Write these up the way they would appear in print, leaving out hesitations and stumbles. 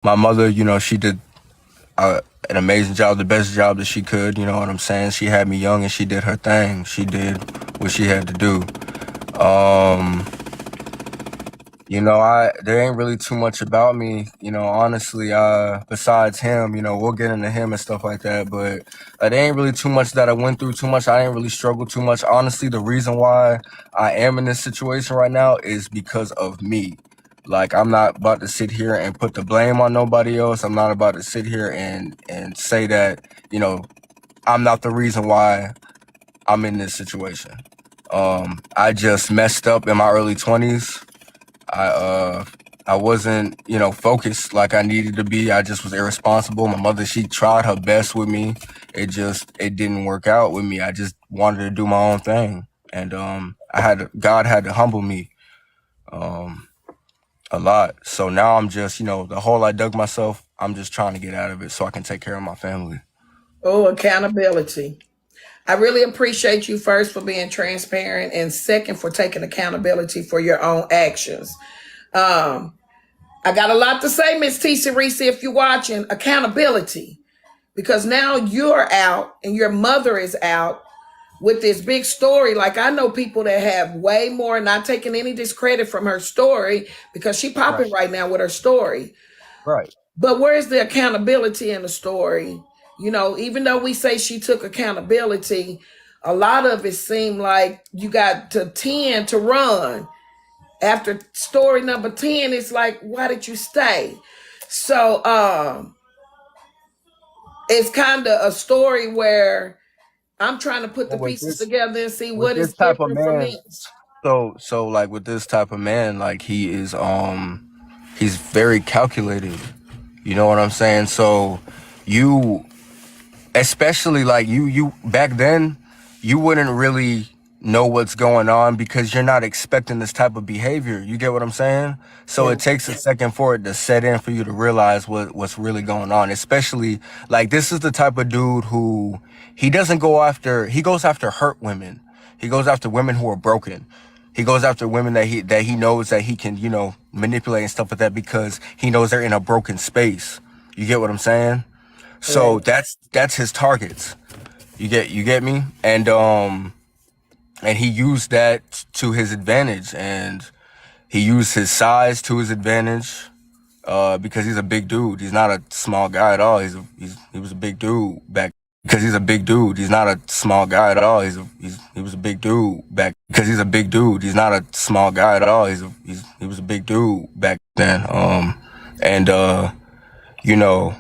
My mother, she did an amazing job, the best job that she could. You know what I'm saying? She had me young and she did her thing. She did what she had to do. Um, I there ain't really too much about me, honestly, besides him, we'll get into him and stuff like that, but there ain't really too much that I went through too much. I didn't really struggle too much. Honestly, the reason why I am in this situation right now is because of me. Like, I'm not about to sit here and put the blame on nobody else. I'm not about to sit here and say that, I'm not the reason why I'm in this situation. I just messed up in my early 20s. I uh I wasn't, focused like I needed to be. I just was irresponsible. My mother, she tried her best with me. It didn't work out with me. I just wanted to do my own thing. And God had to humble me um a lot. So now I'm just, the hole I dug myself, I'm just trying to get out of it so I can take care of my family. Oh, accountability. I really appreciate you first for being transparent and second for taking accountability for your own actions. Um, I got a lot to say, Miss T. Reese, if you're watching, accountability. Because now you're out and your mother is out with this big story. Like I know people that have way more, not taking any discredit from her story because she Right. popping right now with her story. Right. But where's the accountability in the story? Even though we say she took accountability, a lot of it seemed like you got to 10 to run. After story number 10, it's like, why did you stay? So it's kind of a story where I'm trying to put the But pieces together and see with what this is type of different from man, this. so like with this type of man, like he's very calculated. You know what I'm saying? So you, especially like you back then, you wouldn't really know what's going on because you're not expecting this type of behavior. You get what I'm saying? So Yeah. it takes a second for it to set in for you to realize what's really going on. Especially like this is the type of dude who he goes after hurt women. He goes after women who are broken. He goes after women that he knows that he can, manipulate and stuff like that because he knows they're in a broken space. You get what I'm saying? Right. So that's his targets. You get me? And he used that to his advantage, and he used his size to his advantage. Because he's a big dude. He's not a small guy at all. He was a big dude back because he's a big dude. He's not a small guy at all. He was a big dude back because he's a big dude. He's not a small guy at all. He was a big dude back then. And you know,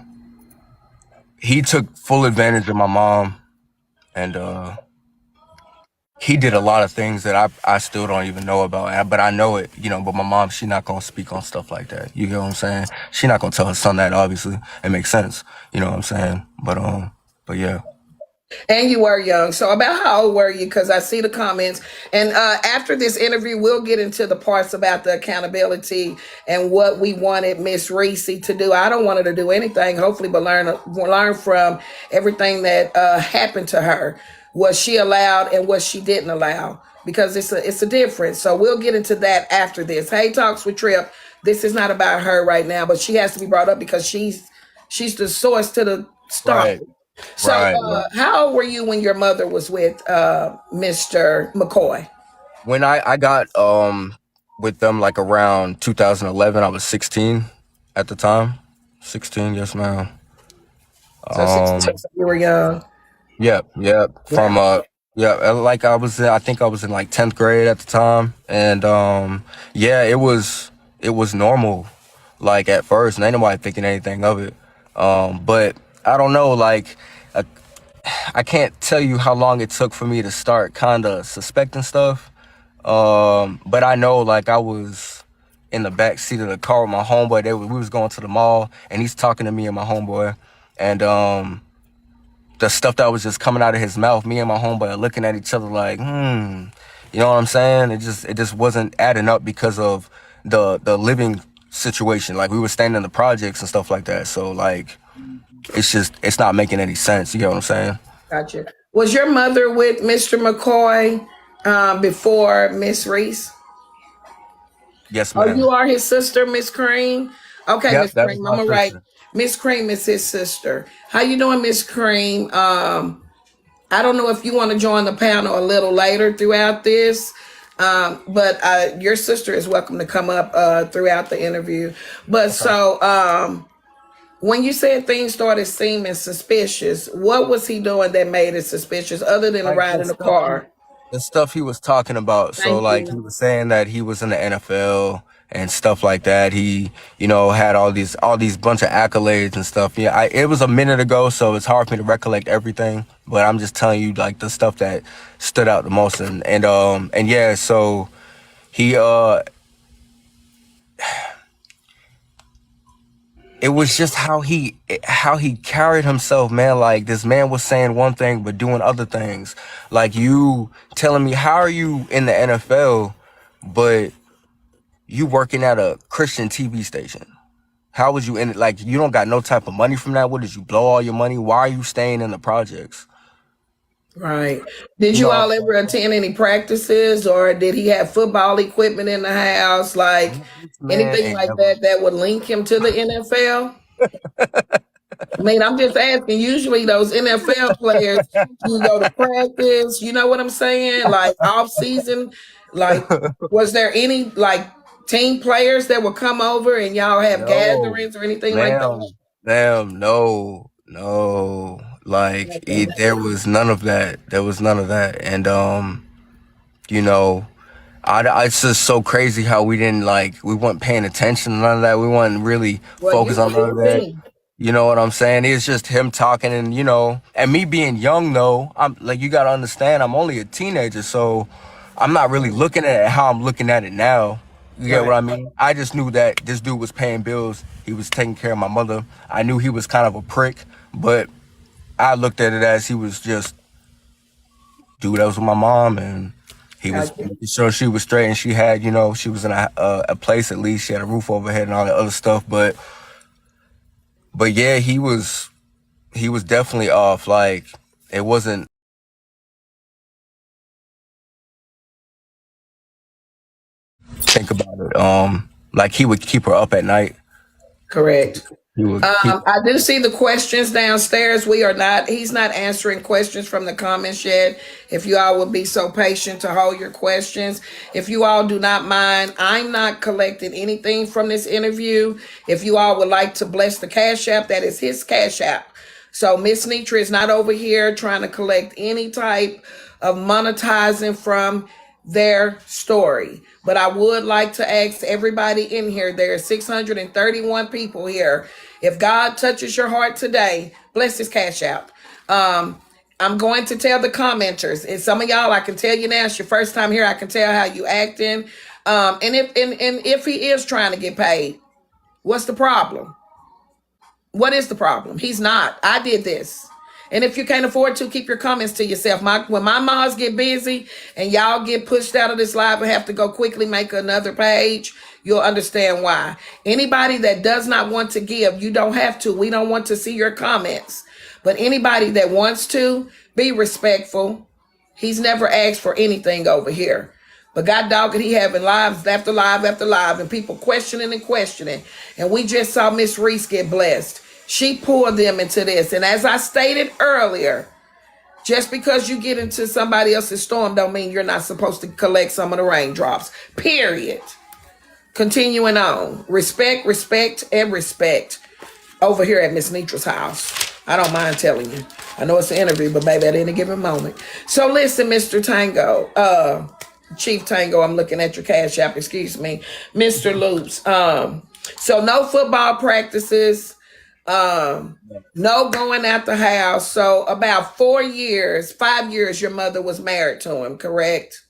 he took full advantage of my mom, and he did a lot of things that I still don't even know about, but I know it, but my mom, she not gonna speak on stuff like that. You get what I'm saying? She not gonna tell her son that, obviously. It makes sense. You know what I'm saying? But yeah. And you were young. So about how old were you? Because I see the comments. And after this interview, we'll get into the parts about the accountability and what we wanted Miss Reese to do. I don't want her to do anything, hopefully, but learn from everything that happened to her. What she allowed and what she didn't allow. Because it's a difference. So we'll get into that after this. Hey, Talks with Trip. This is not about her right now, but she has to be brought up because she's the source to the story. Right. So, Right. how old were you when your mother was with Mr. McCoy? When I got with them like around 2011, I was 16 at the time. 16, yes ma'am. So, 16, Um so you were young. Yep. From Wow. yeah, like I think I was in like 10th grade at the time, and yeah, it was normal. Like at first, and ain't nobody thinking anything of it. But I don't know, like I, I can't tell you how long it took for me to start kind of suspecting stuff. But I know like I was in the back seat of the car with my homeboy. We was going to the mall, and he's talking to me and my homeboy, and the stuff that was just coming out of his mouth, me and my homeboy are looking at each other like, you know what I'm saying? It just wasn't adding up because of the living situation. Like we were staying in the projects and stuff like that. So like it's not making any sense. You get what I'm saying? Gotcha. Was your mother with Mr. McCoy before Miss Reese? Yes, Oh, ma'am. you are his sister, Miss Cream. Okay, Yep, Miss that is Cream. I'm my gonna write. sister. Miss Cream is his sister. How you doing, Miss Cream? I don't know if you want to join the panel a little later throughout this, but your sister is welcome to come up throughout the interview. But Okay. so, when you said things started seeming suspicious, what was he doing that made it suspicious other than a Like ride in the car? the stuff he was talking about. So Thank like he you. was saying that he was in the NFL and stuff like that. He, had all these bunch of accolades and stuff. Yeah, it was a minute ago, so it's hard for me to recollect everything. But I'm just telling you like the stuff that stood out the most. And yeah, so he it was just how he carried himself, man. Like this man was saying one thing but doing other things. Like you telling me, how are you in the NFL, but you working at a Christian TV station? How was you in it? Like you don't got no type of money from that. What did you blow all your money? Why are you staying in the projects? Right. Did You you know what I'm all ever saying? attend any practices, or did he have football equipment in the house, like This man anything ain't like never. that would link him to the NFL? I mean, I'm just asking. Usually, those NFL players, you go to practice. You know what I'm saying? Like off season, like was there any like team players that would come over and y'all have No, gatherings or anything like that? ma'am, ma'am, no, no. Like Okay. there was none of that. There was none of that. And you know, it's just so crazy how we weren't paying attention to none of that. We weren't really Well, focused you on none of should that. be. You know what I'm saying? It's just him talking, and and me being young though. I'm like, you gotta understand, I'm only a teenager, so I'm not really looking at it how I'm looking at it now. You get what Right. I mean? I just knew that this dude was paying bills. He was taking care of my mother. I knew he was kind of a prick, but I looked at it as he was just dude that was with my mom, and he was Gotcha. making sure she was straight, and she had, she was in a place at least. She had a roof over her head and all that other stuff. But yeah, he was definitely off. Like it wasn't. Think about it. Like he would keep her up at night. Correct. He would keep. I do see the questions downstairs. We are not, he's not answering questions from the comments yet. If you all would be so patient to hold your questions. If you all do not mind, I'm not collecting anything from this interview. If you all would like to bless the Cash App, that is his Cash App. So MrsNetra is not over here trying to collect any type of monetizing from their story. But I would like to ask everybody in here, there are 631 people here. If God touches your heart today, bless his Cash App. I'm going to tell the commenters, and some of y'all, I can tell you now, it's your first time here. I can tell how you acting. And if he is trying to get paid, what's the problem? What is the problem? He's not. I did this. And if you can't afford to, keep your comments to yourself. When my moms get busy and y'all get pushed out of this live and have to go quickly make another page, you'll understand why. Anybody that does not want to give, you don't have to. We don't want to see your comments. But anybody that wants to, be respectful. He's never asked for anything over here. But God dog it, he having lives after live after live and people questioning and questioning. And we just saw Miss Reese get blessed. She pulled them into this. And as I stated earlier, just because you get into somebody else's storm don't mean you're not supposed to collect some of the raindrops. Period. Continuing on. Respect, respect, and respect over here at MrsNetra's house. I don't mind telling you. I know it's an interview, but baby, at any given moment. So listen, Mr. Tango, Chief Tango, I'm looking at your Cash App, excuse me. Mr. Loops. So no football practices, no going out the house. So about 4 years, 5 years, your mother was married to him, correct?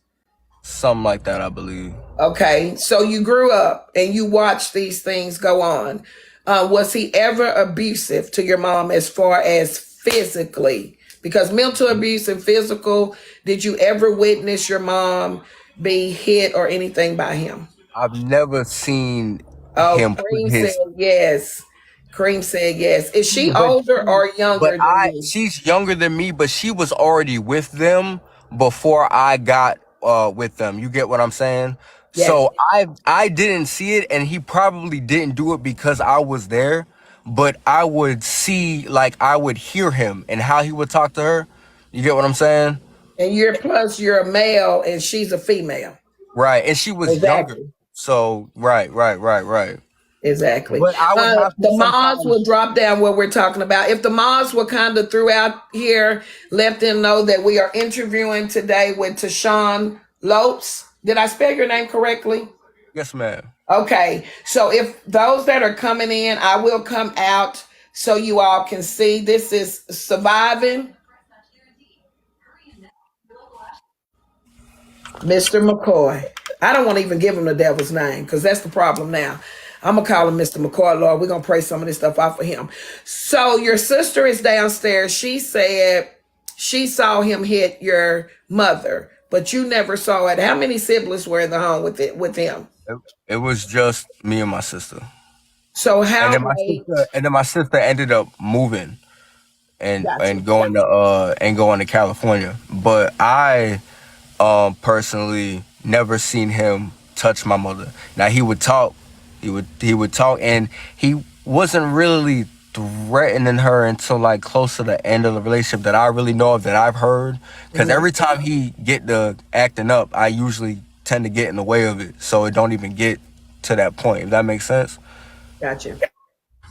Something like that, I believe. Okay, so you grew up and you watched these things go on. Was he ever abusive to your mom as far as physically? Because mental abuse and physical, did you ever witness your mom be hit or anything by him? I've never seen Oh, him put Cream said his. yes. Cream said yes. Is she But older or but younger than you? she's younger than me, but she was already with them before I got with them. You get what I'm saying? Yes. So I didn't see it, and he probably didn't do it because I was there. But I would see, like, I would hear him and how he would talk to her. You get what I'm saying? And you're a male and she's a female. Right. And she was younger. Exactly. So right. Exactly. But I would have to The mods will sometimes. drop down what we're talking about. If the mods were kind of throughout here, let them know that we are interviewing today with Tashawn Lopes. Did I spell your name correctly? Yes, ma'am. Okay. So if those that are coming in, I will come out so you all can see. This is Surviving Mr. McCoy. I don't want to even give him the devil's name because that's the problem now. I'm gonna call him Mr. McCoy, Lord. We're gonna pray some of this stuff off of him. So your sister is downstairs. She said she saw him hit your mother, but you never saw it. How many siblings were in the home with him? It, it was just me and my sister. So And how then my late? sister and then my sister ended up moving and Gotcha. and going to California. But I personally never seen him touch my mother. Now he would talk, he would talk, and he wasn't really threatening her until like close to the end of the relationship that I really know of, that I've heard. Because Mhm. every time he get to acting up, I usually tend to get in the way of it, so it don't even get to that point. If that makes sense. Gotcha.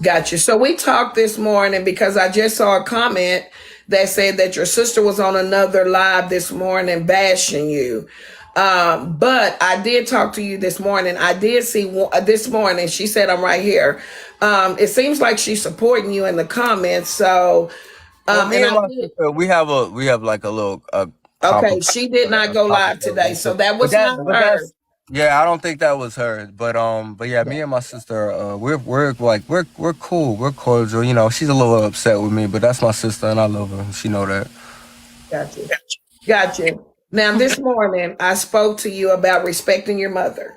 Gotcha. So we talked this morning because I just saw a comment that said that your sister was on another live this morning bashing you. But I did talk to you this morning. I did see this morning. She said, I'm right here. It seems like she's supporting you in the comments. So, Well, me and and I my did. sister, we have like a little Okay. She did not a go live today. So conversation. that But was not her. that's yeah, I don't think that was her. But yeah, me and my sister, we're like we're cool, we're cordial. You know, she's a little upset with me, but that's my sister, and I love her. She know that. Gotcha. Gotcha. Now, this morning, I spoke to you about respecting your mother.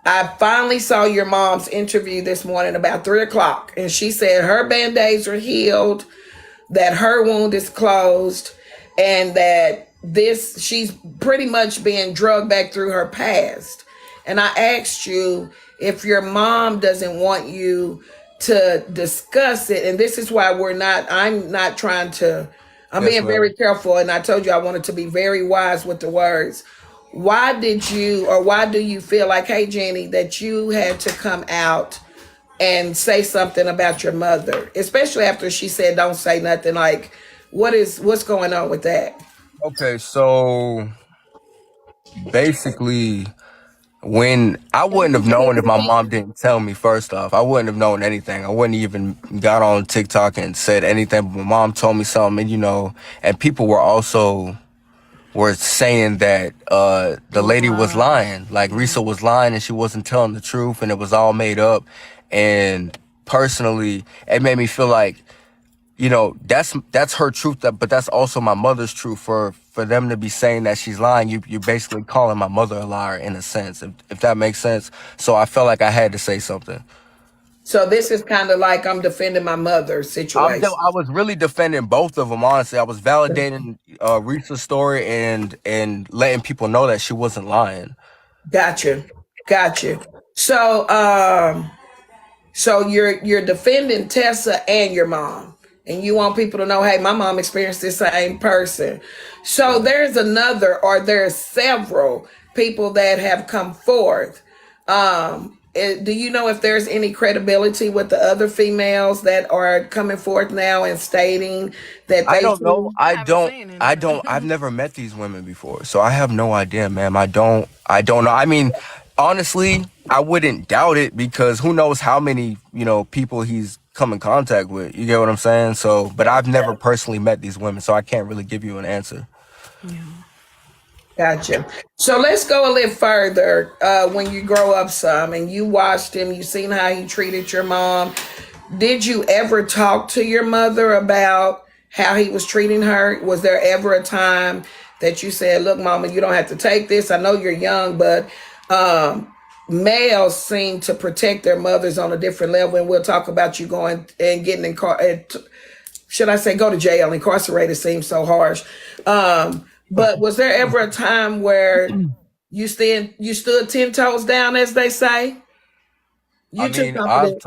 I finally saw your mom's interview this morning about 3 o'clock, and she said her band aids are healed, that her wound is closed, and that she's pretty much being drugged back through her past. And I asked you if your mom doesn't want you to discuss it, and this is why I'm not trying to, I'm Yes, being ma'am. very careful, and I told you I wanted to be very wise with the words. Why did you, or why do you feel like, hey, Jenny, that you had to come out and say something about your mother, especially after she said don't say nothing? Like, what's going on with that? Okay, so basically, when I wouldn't have known if my mom didn't tell me. First off, I wouldn't have known anything. I wouldn't even got on TikTok and said anything. But my mom told me something, and and people were saying that the lady was lying, like Risa was lying, and she wasn't telling the truth, and it was all made up. And personally, it made me feel like, that's her truth, but that's also my mother's truth. For them to be saying that she's lying, you're basically calling my mother a liar in a sense, if that makes sense. So I felt like I had to say something. So this is kind of like I'm defending my mother situation. I was really defending both of them, honestly. I was validating Risa's story and letting people know that she wasn't lying. Gotcha. Gotcha. So so you're defending Tessa and your mom. And you want people to know, hey, my mom experienced this same person. So there's there's several people that have come forth. Do you know if there's any credibility with the other females that are coming forth now and stating that I they don't know. too? I've never met these women before, so I have no idea, ma'am. I don't know. I mean, honestly, I wouldn't doubt it because who knows how many, people he's come in contact with. You get what I'm saying? So, but I've never personally met these women, so I can't really give you an answer. Gotcha. So let's go a little further. When you grow up some and you watched him, you seen how he treated your mom. Did you ever talk to your mother about how he was treating her? Was there ever a time that you said, look, mama, you don't have to take this. I know you're young, but males seem to protect their mothers on a different level. And we'll talk about you going and getting in car. Should I say go to jail? Incarcerated seems so harsh. But was there ever a time where You stood 10 toes down, as they say. I You took mean, confidence.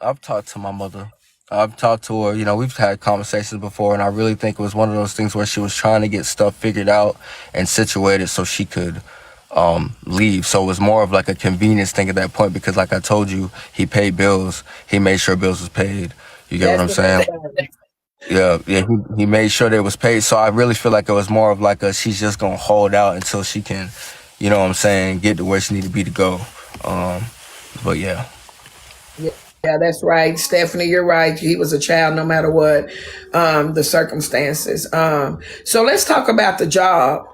I've talked to my mother. I've talked to her. You know, we've had conversations before, and I really think it was one of those things where she was trying to get stuff figured out and situated so she could leave. So it was more of like a convenience thing at that point because, like I told you, he paid bills. He made sure bills was paid. You get what That's I'm the best saying? thing. Yeah, yeah. He made sure they was paid. So I really feel like it was more of like a she's just gonna hold out until she can, you know what I'm saying, get to where she need to be to go. Um, but yeah. Yeah, yeah, that's right, Stephanie. You're right. He was a child, no matter what the circumstances. So let's talk about the job.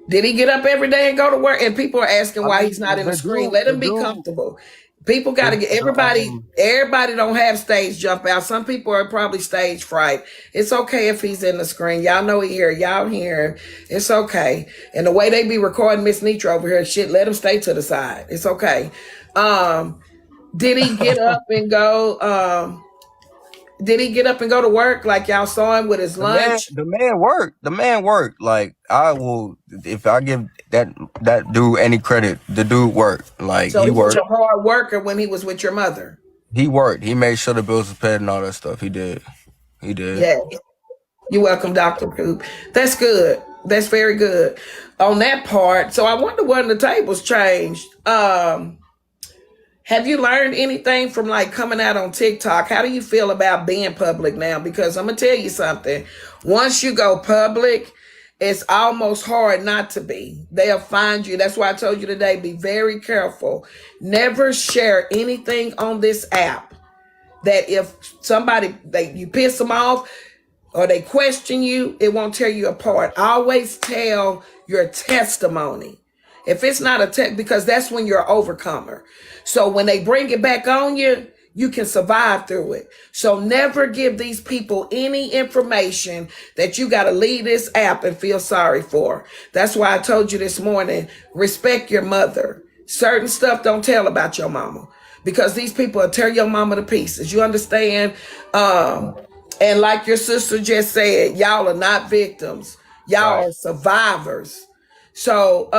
Did he get up every day and go to work? And people are asking I why mean, he's not in the screen. Let the him be dude, comfortable. People got to get the everybody. Everybody don't have stage jump out. Some people are probably stage fright. It's okay if he's in the screen. Y'all know he here. Y'all hear him. It's okay. And the way they be recording MrsNetra over here, shit, let him stay to the side. It's okay. Um, did he get up and go? Did he get up and go to work like y'all saw him with his lunch? the man worked. The man worked. Like I will, if I give that dude any credit, the dude worked. Like So he he was worked. a hard worker when he was with your mother. He worked. He made sure the bills was paid and all that stuff. He did. He did. Yeah. You're welcome, Dr. Poop. That's good. That's very good on that part. So I wonder when the tables changed. Have you learned anything from like coming out on TikTok? How do you feel about being public now? Because I'm gonna tell you something. Once you go public, it's almost hard not to be. They'll find you. That's why I told you today, be very careful. Never share anything on this app that if somebody you piss them off, or they question you, it won't tear you apart. Always tell your testimony. If it's not a test, because that's when you're an overcomer. So when they bring it back on you, you can survive through it. So never give these people any information that you got to leave this app and feel sorry for. That's why I told you this morning, respect your mother. Certain stuff don't tell about your mama because these people will tear your mama to pieces. You understand? And like your sister just said, y'all are not victims. Y'all Right. are survivors. So,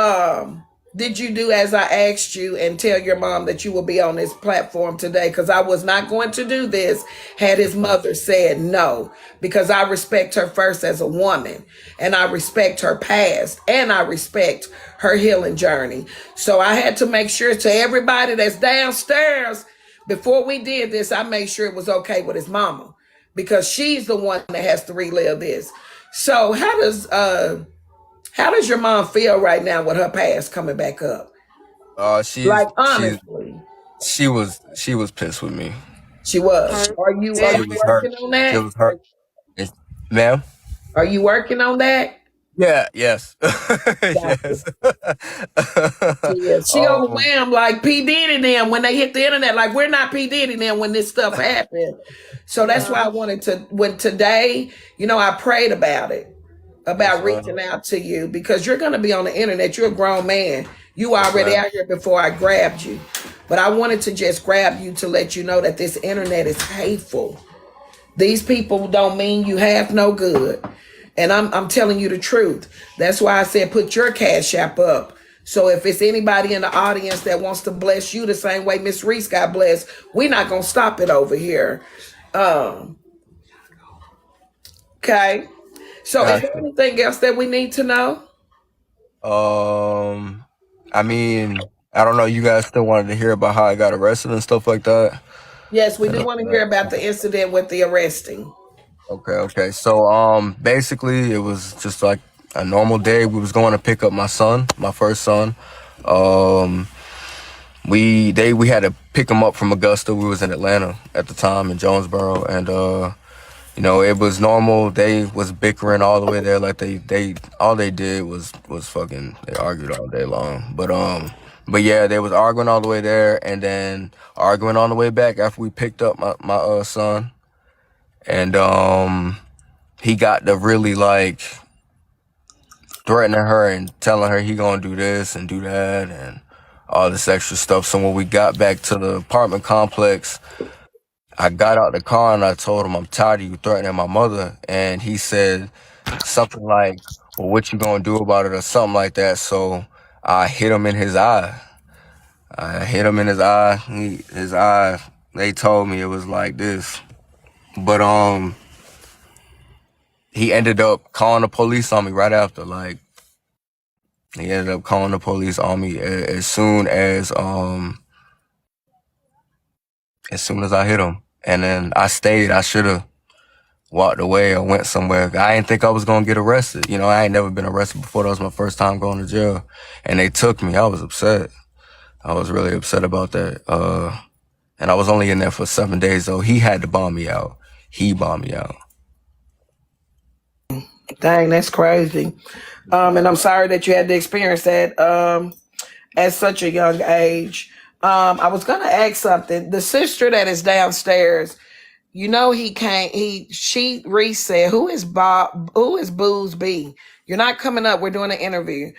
did you do as I asked you and tell your mom that you will be on this platform today? Because I was not going to do this had his mother said no, because I respect her first as a woman and I respect her past and I respect her healing journey. So I had to make sure to everybody that's downstairs before we did this, I made sure it was okay with his mama because she's the one that has to relive this. So how does your mom feel right now with her past coming back up? Like She's honestly, she was pissed with me. she was. Are She you was hurt. working on She that? was hurt. It's- Ma'am. Are you working on that? Yeah. Yes. Gotcha. yes. Yeah, she um. overwhelmed like P Diddy them when they hit the internet. Like we're not P Diddy them when this stuff happened. So that's why I wanted to. When today, I prayed about it, Yes. about reaching out to you because you're going to be on the internet. You're a grown man. You Yes, already ma'am. out here before I grabbed you. But I wanted to just grab you to let you know that this internet is hateful. These people don't mean you have no good. And I'm telling you the truth. That's why I said put your cash app up. So if it's anybody in the audience that wants to bless you the same way Miss Reese got blessed, we're not gonna stop it over here. Um, okay. So is there Gotcha. anything else that we need to know? Um. I mean, I don't know. You guys still wanted to hear about how I got arrested and stuff like that. Yes, we And do all want to hear that. about the incident with the arresting. Okay, okay. So basically it was just like a normal day. We was going to pick up my son, my first son. Um we had to pick him up from Augusta. We was in Atlanta at the time in Jonesboro, and it was normal. They was bickering all the way there. Like they all they did was fucking they argued all day long. But yeah, they was arguing all the way there and then arguing on the way back after we picked up my son. And he got to really like threatening her and telling her he gonna do this and do that and all this extra stuff. So when we got back to the apartment complex, I got out the car and I told him I'm tired of you threatening my mother, and he said something like, "Well, what you gonna do about it?" or something like that. So I hit him in his eye. I hit him in his eye. His eye. They told me it was like this, but he ended up calling the police on me right after. Like, he ended up calling the police on me as soon as I hit him. And then I stayed. I should have walked away or went somewhere. I didn't think I was gonna get arrested. You know, I ain't never been arrested before. That was my first time going to jail, and they took me. I was upset. I was really upset about that. And I was only in there for 7 days, though. He had to bomb me out. He bombed me out. Dang, that's crazy. And I'm sorry that you had to experience that at such a young age. I was gonna ask something. The sister that is downstairs, you know, Reese said, who is Booze B? You're not coming up. We're doing an interview.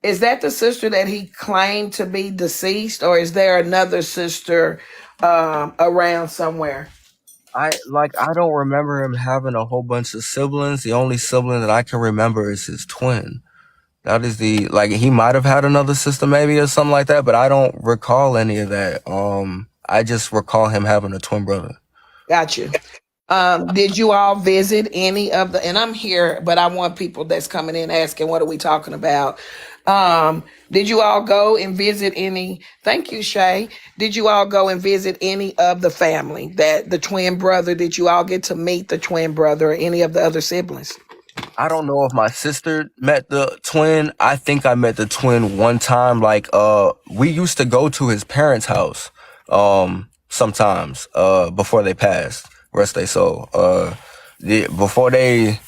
Is that the sister that he claimed to be deceased, or is there another sister around somewhere? I don't remember him having a whole bunch of siblings. The only sibling that I can remember is his twin. That is he might have had another sister maybe or something like that, but I don't recall any of that. I just recall him having a twin brother. Got you. Did you all visit any of the, and I'm here, but I want people that's coming in asking, what are we talking about? Did you all go and visit any, thank you, Shay. Did you all go and visit any of the family, that the twin brother? Did you all get to meet the twin brother or any of the other siblings? I don't know if my sister met the twin. I think I met the twin one time. We used to go to his parents' house, sometimes, before they passed. Rest they soul. Before they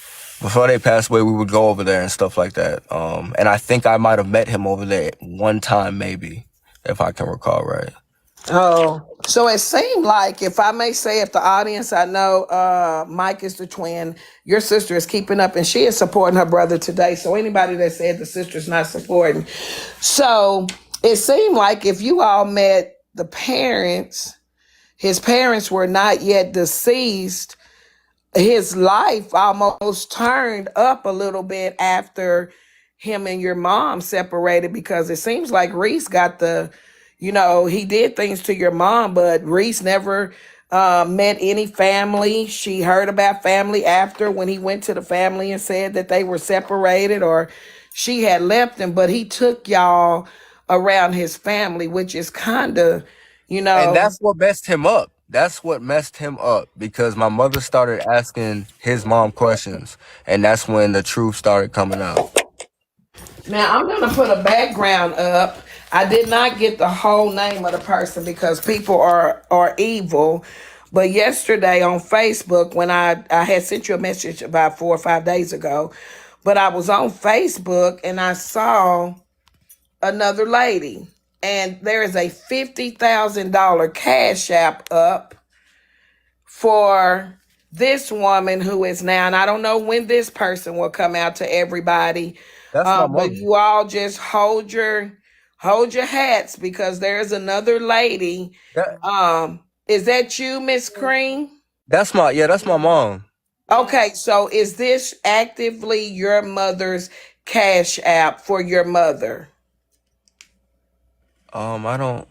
passed away, we would go over there and stuff like that. And I think I might have met him over there one time, maybe, if I can recall right. Oh, so it seemed like, if I may say, if the audience, I know Mike is the twin, your sister is keeping up and she is supporting her brother today. So anybody that said the sister's not supporting. So it seemed like if you all met the parents, his parents were not yet deceased, his life almost turned up a little bit after him and your mom separated, because it seems like Reese got he did things to your mom, but Reese never met any family. She heard about family after, when he went to the family and said that they were separated or she had left him, but he took y'all around his family, which is kind of, And that's what messed him up. That's what messed him up, because my mother started asking his mom questions, and that's when the truth started coming out. Now I'm gonna put a background up. I did not get the whole name of the person because people are evil. But yesterday on Facebook, when I had sent you a message about 4 or 5 days ago, but I was on Facebook and I saw another lady, and there is a $50,000 cash app up for this woman who is now, and I don't know when this person will come out to everybody. That's my But mother. you all just hold your hats, because there's another lady. That, Is that you, Miss Cream? that's my mom. Okay, so is this actively your mother's cash app for your mother? I don't.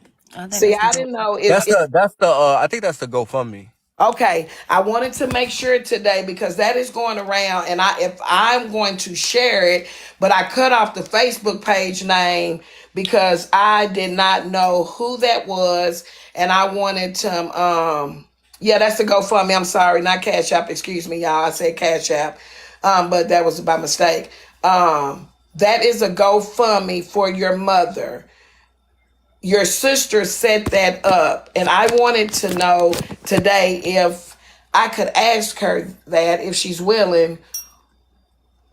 See, I didn't know. I think that's the GoFundMe. Okay, I wanted to make sure today, because that is going around, and if I'm going to share it, but I cut off the Facebook page name because I did not know who that was, and I wanted to yeah, that's the GoFundMe. I'm sorry, not Cash App. Excuse me, y'all. I said Cash App, but that was by mistake. That is a GoFundMe for your mother. Your sister set that up, and I wanted to know today if I could ask her that, if she's willing.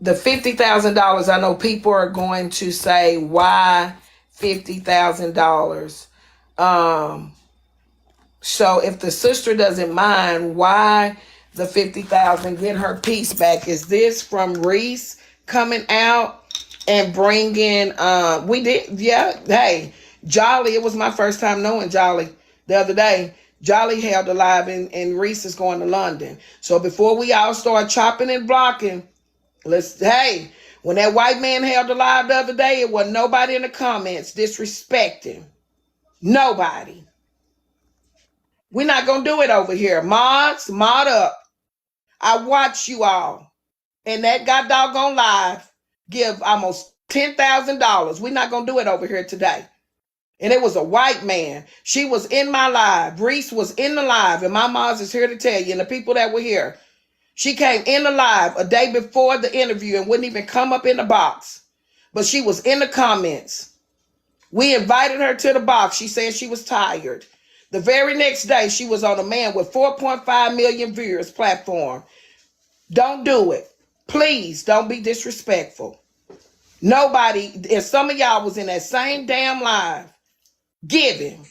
The $50,000, I know people are going to say, why $50,000? So if the sister doesn't mind, why the 50,000? Get her piece back. Is this from Reese coming out and bringing? We did, yeah. Hey, Jolly. It was my first time knowing Jolly the other day. Jolly held alive, and Reese is going to London. So before we all start chopping and blocking, hey, When that white man held the live the other day, it wasn't nobody in the comments disrespecting. Nobody. We're not going to do it over here. Mods, mod up. I watch you all. And that got doggone live give almost $10,000. We're not going to do it over here today. And it was a white man. She was in my live. Reese was in the live. And my moms is here to tell you. And the people that were here. She came in the live a day before the interview and wouldn't even come up in the box. But she was in the comments. We invited her to the box. She said she was tired. The very next day, she was on a man with 4.5 million viewers platform. Don't do it. Please don't be disrespectful. Nobody, and some of y'all was in that same damn live giving.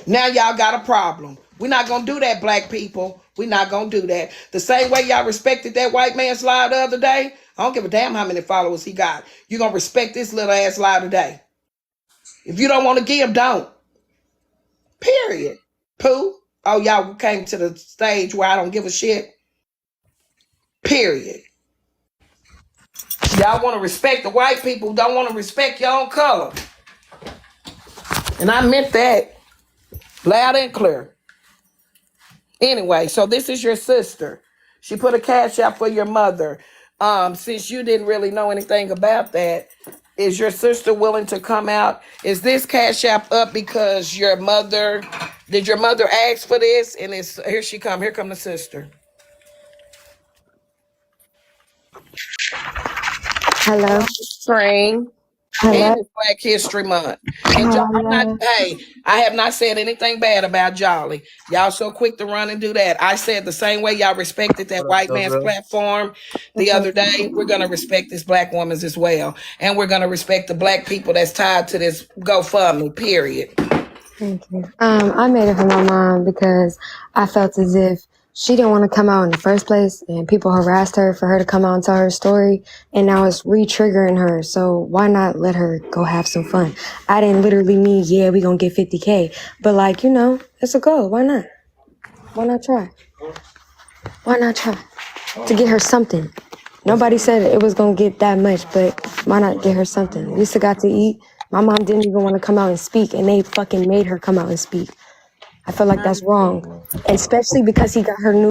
Now y'all got a problem. We're not going to do that, black people. We're not going to do that. The same way y'all respected that white man's live the other day, I don't give a damn how many followers he got. You're going to respect this little ass live today. If you don't want to give, don't. Period. Pooh. Oh, y'all came to the stage where I don't give a shit. Period. Y'all want to respect the white people, don't want to respect your own color. And I meant that loud and clear. Anyway, so this is your sister. She put a cash out for your mother. Since you didn't really know anything about that, is your sister willing to come out? Is this cash app up because your mother, did your mother ask for this? And it's, here she come, here come the sister. Hello. Screen. Hello. And it's Black History Month. And y'all, I have not said anything bad about Jolly. Y'all so quick to run and do that. I said the same way y'all respected that white man's platform the other day, we're going to respect this black woman's as well. And we're going to respect the black people that's tied to this GoFundMe, period. Thank you. I made it for my mom because I felt as if she didn't want to come out in the first place, and people harassed her for her to come out and tell her story, and now it's re-triggering her. So why not let her go have some fun? I didn't literally mean, yeah, we gonna get 50K, but like, you know, it's a goal. Why not? Why not try? Why not try to get her something? Nobody said it was gonna get that much, but why not get her something? We still got to eat. My mom didn't even want to come out and speak, and they fucking made her come out and speak. I feel like that's wrong, especially because he got her new